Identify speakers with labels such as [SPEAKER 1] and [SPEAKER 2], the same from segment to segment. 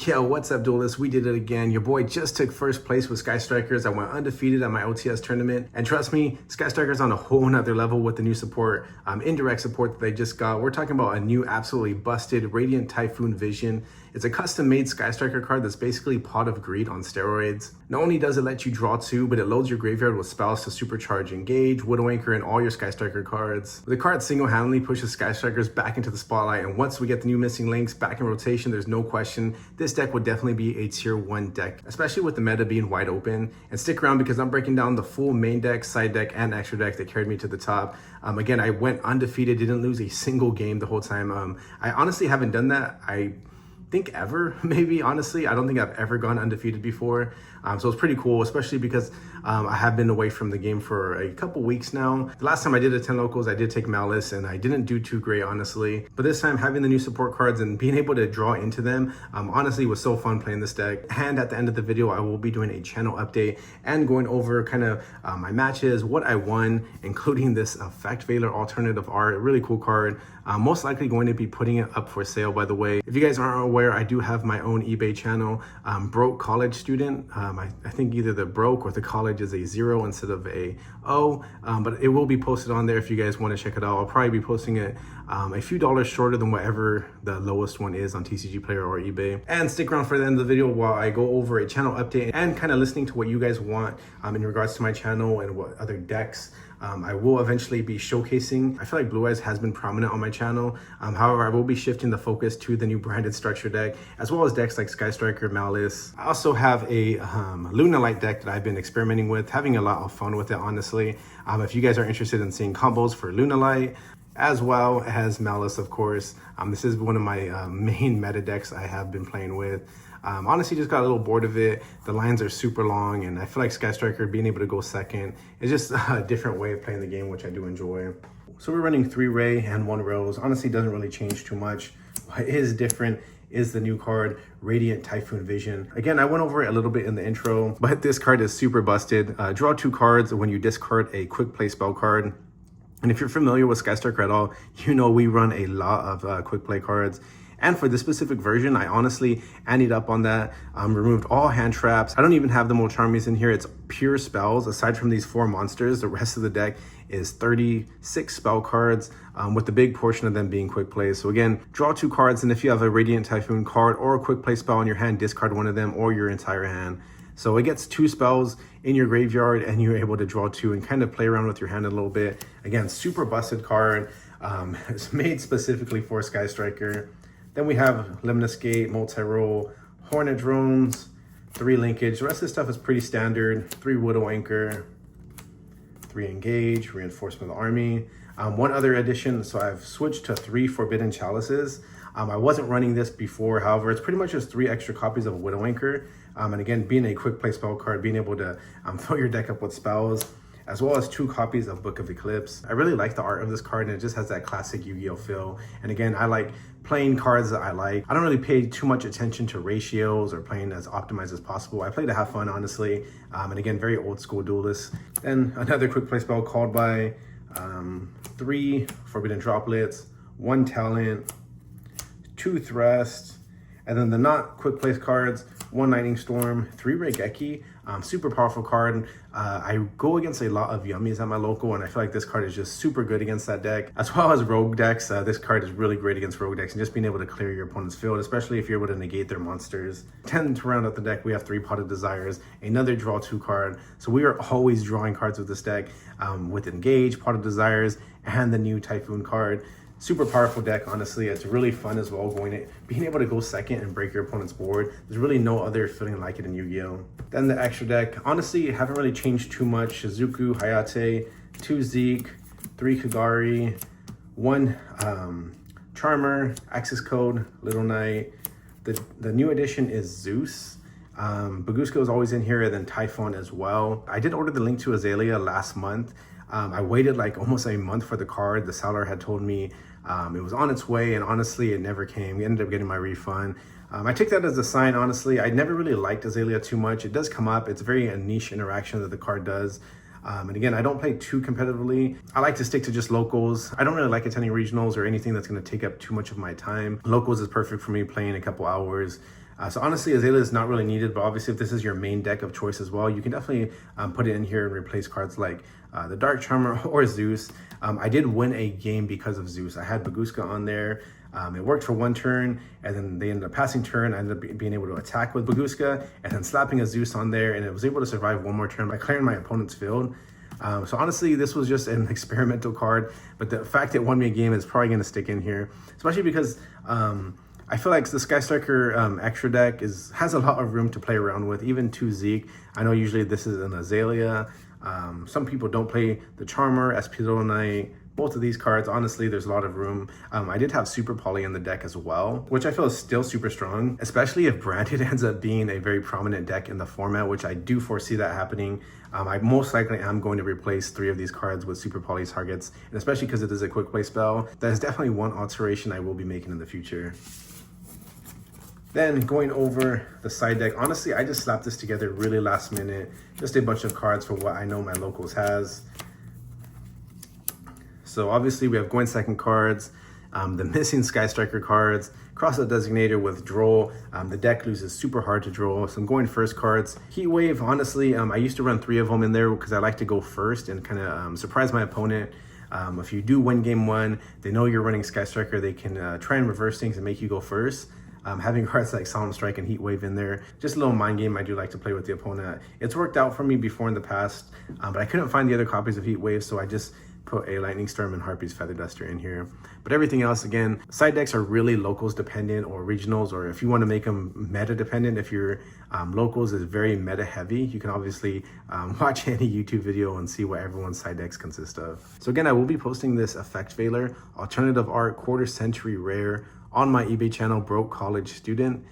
[SPEAKER 1] Yo, what's up, duelists? We did it again. Your boy just took first place with Sky Strikers. I went undefeated at my OTS tournament. And trust me, Sky Strikers on a whole nother level with the new support, indirect support that they just got. We're talking about a new absolutely busted Radiant Typhoon Vision. It's a custom-made Sky Striker card that's basically Pot of Greed on steroids. Not only does it let you draw two, but it loads your graveyard with spells to supercharge Engage, Widow Anchor, and all your Sky Striker cards. The card single-handedly pushes Sky Strikers back into the spotlight, and once we get the new missing links back in rotation, there's no question this deck would definitely be a tier 1 deck, especially with the meta being wide open. And stick around because I'm breaking down the full main deck, side deck, and extra deck that carried me to the top. Again, I went undefeated, didn't lose a single game the whole time. I honestly haven't done that. I think ever, maybe, honestly. I don't think I've ever gone undefeated before. So it's pretty cool, especially because I have been away from the game for a couple weeks now. The last time I did a 10 locals, I did take Malice and I didn't do too great, honestly. But this time, having the new support cards and being able to draw into them, honestly was so fun playing this deck. And at the end of the video, I will be doing a channel update and going over kind of my matches, what I won, including this Effect Veiler Alternative Art, really cool card. Most likely going to be putting it up for sale, by the way. If you guys aren't aware, I do have my own eBay channel, Broke College Student. I think either the broke or the college is a 0 instead of a O, but it will be posted on there if you guys want to check it out. I'll probably be posting it a few dollars shorter than whatever the lowest one is on TCG Player or eBay. And stick around for the end of the video while I go over a channel update and kind of listening to what you guys want in regards to my channel and what other decks I will eventually be showcasing. I feel like Blue Eyes has been prominent on my channel. However, I will be shifting the focus to the new branded structure deck, as well as decks like Sky Striker, Malice. I also have a Lunalight deck that I've been experimenting with, having a lot of fun with it, honestly. If you guys are interested in seeing combos for Lunalight, as well as Malice, of course. This is one of my main meta decks I have been playing with. Honestly, just got a little bored of it. The lines are super long, and I feel like Sky Striker being able to go second is just a different way of playing the game, which I do enjoy. So we're running 3 Ray and 1 Rose. Honestly, doesn't really change too much. What is different is the new card, Radiant Typhoon Vision. Again, I went over it a little bit in the intro, but this card is super busted. Draw 2 cards when you discard a quick play spell card. And if you're familiar with Sky Striker at all, you know we run a lot of quick play cards. And for this specific version, I honestly anteed up on that, removed all hand traps. I don't even have the Molcharmies in here. It's pure spells. Aside from these 4 monsters, the rest of the deck is 36 spell cards, with the big portion of them being quick plays. So again, draw 2 cards, and if you have a Radiant Typhoon card or a quick play spell in your hand, discard one of them or your entire hand. So it gets 2 spells in your graveyard, and you're able to draw 2 and kind of play around with your hand a little bit. Again, super busted card. It's made specifically for Sky Striker. Then we have Limnus Gate, Multi-Roll, Hornet Drones, 3 Linkage. The rest of this stuff is pretty standard. 3 Widow Anchor, 3 Engage, Reinforcement of the Army. One other addition, so I've switched to 3 Forbidden Chalices. I wasn't running this before, however, it's pretty much just 3 extra copies of Widow Anchor. And again, being a quick play spell card, being able to fill your deck up with spells, as well as 2 copies of Book of Eclipse. I really like the art of this card, and it just has that classic Yu-Gi-Oh feel. And again, I like playing cards that I like. I don't really pay too much attention to ratios or playing as optimized as possible. I play to have fun, honestly. And again, very old school duelist. Then another quick play spell called by 3 Forbidden Droplets, 1 Talent, 2 Thrust, and then the not quick place cards, 1 Lightning Storm, 3 Raigeki. Super powerful card. I go against a lot of Yummies at my local, and I feel like this card is just super good against that deck, as well as rogue decks. This card is really great against rogue decks and just being able to clear your opponent's field, especially if you're able to negate their monsters. 10 to round out the deck, we have 3 Potted Desires, another draw 2 card. So we are always drawing cards with this deck, with Engage, Potted Desires, and the new Typhoon card. Super powerful deck, honestly. It's really fun as well, being able to go second and break your opponent's board. There's really no other feeling like it in Yu-Gi-Oh! Then the extra deck, honestly, haven't really changed too much. Shizuku, Hayate, 2 Zeke, 3 Kagari, 1 Charmer, Access Code, Little Knight. The new addition is Zeus. Bagusko is always in here, and then Typhon as well. I did order the Link to Azalea last month. I waited like almost a month for the card. The seller had told me it was on its way, and honestly, it never came. We ended up getting my refund. I took that as a sign, honestly. I never really liked Azalea too much. It does come up. It's very a niche interaction that the card does. And again, I don't play too competitively. I like to stick to just locals. I don't really like attending regionals or anything that's going to take up too much of my time. Locals is perfect for me, playing a couple hours. So honestly, Azalea is not really needed, but obviously if this is your main deck of choice as well, you can definitely put it in here and replace cards like the Dark Charmer or Zeus. I did win a game because of Zeus. I had Baguska on there. It worked for one turn, and then they ended up passing turn. I ended up being able to attack with Baguska and then slapping a Zeus on there, and it was able to survive one more turn by clearing my opponent's field. So honestly, this was just an experimental card, but the fact it won me a game is probably going to stick in here, especially because I feel like the Sky Striker extra deck has a lot of room to play around with, even to Zeke. I know usually this is an Azalea. Some people don't play the Charmer, Espidol Knight. Both of these cards, honestly, there's a lot of room. I did have Super Poly in the deck as well, which I feel is still super strong, especially if Branded ends up being a very prominent deck in the format, which I do foresee that happening. I most likely am going to replace 3 of these cards with Super Poly targets, and especially because it is a quick play spell. That is definitely one alteration I will be making in the future. Then going over the side deck, honestly, I just slapped this together really last minute. Just a bunch of cards for what I know my locals has. So obviously we have going second cards, the missing Sky Striker cards, cross the designator with Droll. The deck loses super hard to Droll. Some going first cards. Heat Wave, honestly, I used to run 3 of them in there because I like to go first and kind of surprise my opponent. If you do win game 1, they know you're running Sky Striker, they can try and reverse things and make you go first. Having cards like Solemn Strike and Heat Wave in there, just a little mind game I do like to play with the opponent. It's worked out for me before in the past, but I couldn't find the other copies of Heat Wave, so I just put a Lightning Storm and Harpy's Feather Duster in here. But everything else, again, side decks are really locals dependent or regionals, or if you want to make them meta dependent, if your locals is very meta heavy, you can obviously watch any YouTube video and see what everyone's side decks consist of. So again, I will be posting this Effect Veiler, Alternative Art, Quarter Century Rare on my eBay channel, Broke College Student,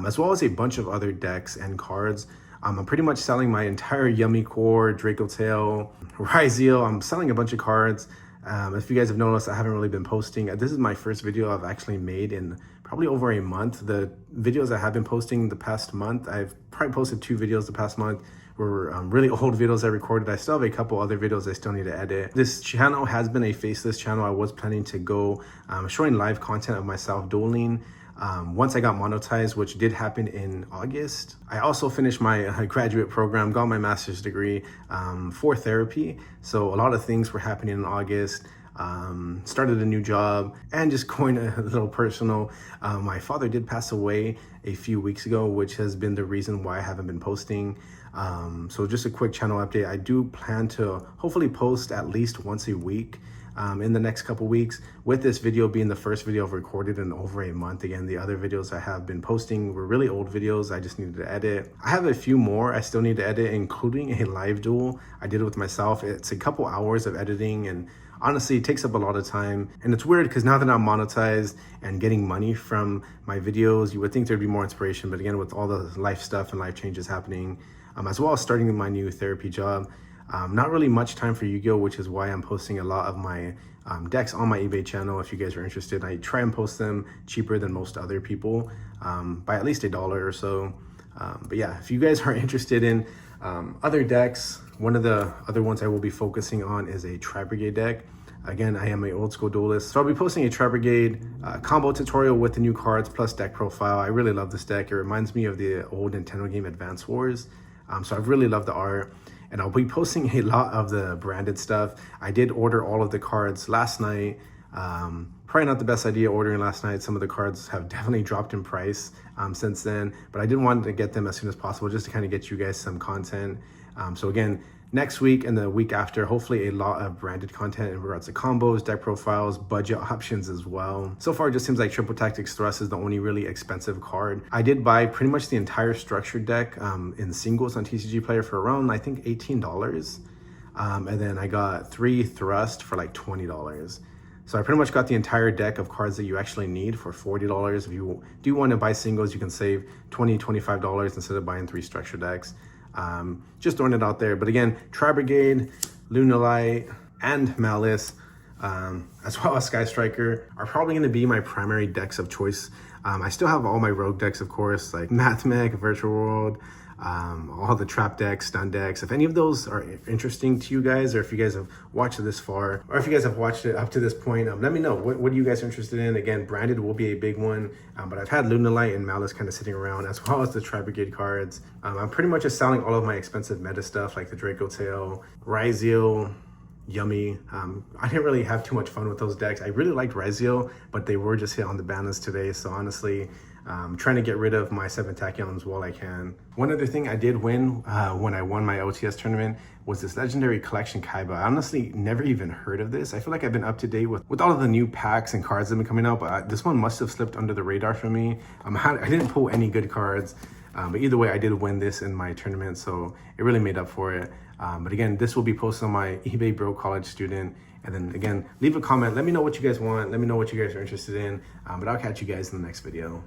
[SPEAKER 1] as well as a bunch of other decks and cards. I'm pretty much selling my entire Yummy Core, Draco Tail, Ryzeal. I'm selling a bunch of cards. If you guys have noticed, I haven't really been posting. This is my first video I've actually made in probably over a month. The videos I have been posting the past month, I've probably posted 2 videos the past month, were really old videos I recorded. I still have a couple other videos I still need to edit. This channel has been a faceless channel. I was planning to go showing live content of myself dueling. Once I got monetized, which did happen in August. I also finished my graduate program, got my master's degree for therapy. So a lot of things were happening in August. Started a new job, and just going a little personal. My father did pass away a few weeks ago, which has been the reason why I haven't been posting. So just a quick channel update. I do plan to hopefully post at least once a week in the next couple weeks, with this video being the first video I've recorded in over a month. Again, the other videos I have been posting were really old videos I just needed to edit. I have a few more I still need to edit, including a live duel I did with myself. It's a couple hours of editing, and honestly, it takes up a lot of time. And it's weird because now that I'm monetized and getting money from my videos, you would think there'd be more inspiration. But again, with all the life stuff and life changes happening, as well as starting my new therapy job, not really much time for YuGiOh, which is why I'm posting a lot of my decks on my eBay channel. If you guys are interested, I try and post them cheaper than most other people, by at least $1 or so. But yeah, if you guys are interested in other decks, one of the other ones I will be focusing on is a Tri-Brigade deck. Again, I am an old school duelist, so I'll be posting a Tri-Brigade combo tutorial with the new cards plus deck profile. I really love this deck. It reminds me of the old Nintendo game Advance Wars. So I've really loved the art. And I'll be posting a lot of the branded stuff. I did order all of the cards last night. Probably not the best idea ordering last night. Some of the cards have definitely dropped in price since then, but I did want to get them as soon as possible just to kind of get you guys some content. So again, next week and the week after, hopefully a lot of branded content in regards to combos, deck profiles, budget options as well. So far, it just seems like Triple Tactics Thrust is the only really expensive card. I did buy pretty much the entire structured deck in singles on TCG Player for around, I think, $18. And then I got 3 Thrust for like $20. So I pretty much got the entire deck of cards that you actually need for $40. If you do want to buy singles, you can save $20, $25 instead of buying 3 structure decks. Just throwing it out there. But again, Tri-Brigade, Lunalight, and Malice, as well as Sky Striker, are probably going to be my primary decks of choice I still have all my rogue decks, of course, like Mathmech, Virtual World, all the trap decks, stun decks. If any of those are interesting to you guys, or if you guys have watched it this far, or if you guys have watched it up to this point, let me know. What are you guys interested in? Again, branded will be a big one, but I've had Lunalight and Malice kind of sitting around, as well as the Tri Brigade cards. I'm pretty much just selling all of my expensive meta stuff, like the Draco Tail, YuGiOh, Yummy. I didn't really have too much fun with those decks. I really liked YuGiOh, but they were just hit on the ban list today, so honestly, trying to get rid of my 7 Tachyons while I can. One other thing I did win when I won my OTS tournament was this legendary collection Kaiba. I honestly never even heard of this. I feel like I've been up to date with all of the new packs and cards that have been coming out, but this one must have slipped under the radar for me. I didn't pull any good cards, but either way, I did win this in my tournament, so it really made up for it. But again, this will be posted on my eBay Bro College Student. And then again, leave a comment. Let me know what you guys want. Let me know what you guys are interested in. But I'll catch you guys in the next video.